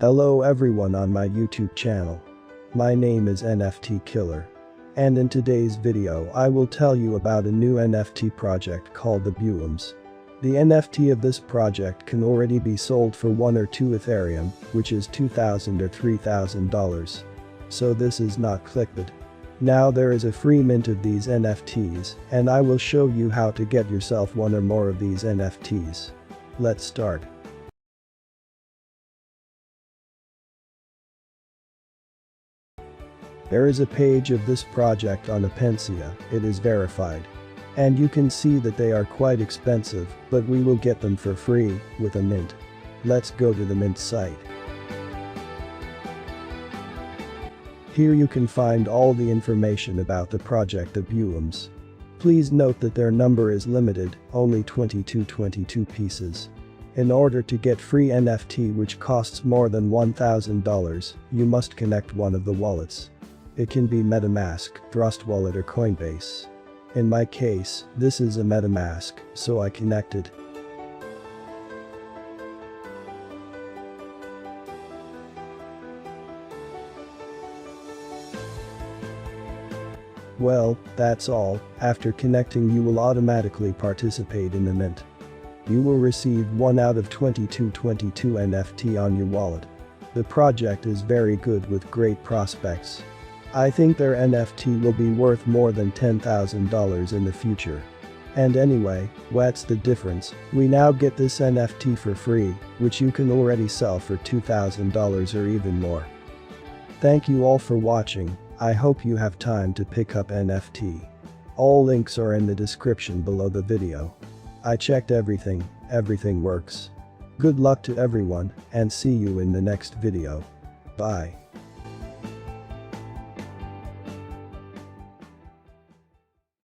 Hello everyone on my YouTube channel. My name is NFT Killer. And in today's video I will tell you about a new NFT project called the Buuums. The NFT of this project can already be sold for 1 or 2 Ethereum, which is $2,000 or $3,000. So this is not clickbait. Now there is a free mint of these NFTs, and I will show you how to get yourself 1 or more of these NFTs. Let's start. There is a page of this project on OpenSea, it is verified. And you can see that they are quite expensive, but we will get them for free, with a mint. Let's go to the mint site. Here you can find all the information about the project the Buuums. Please note that their number is limited, only 22 pieces. In order to get free NFT which costs more than $1,000, you must connect one of the wallets. It can be MetaMask, Trust Wallet or Coinbase. In my case, this is a MetaMask, so I connected. Well, that's all. After connecting you will automatically participate in the mint. You will receive 1 out of 22 NFT on your wallet. The project is very good with great prospects. I think their NFT will be worth more than $10,000 in the future. And anyway, what's the difference? We now get this NFT for free, which you can already sell for $2,000 or even more. Thank you all for watching. I hope you have time to pick up NFT. All links are in the description below the video. I checked everything works. Good luck to everyone, and see you in the next video. Bye.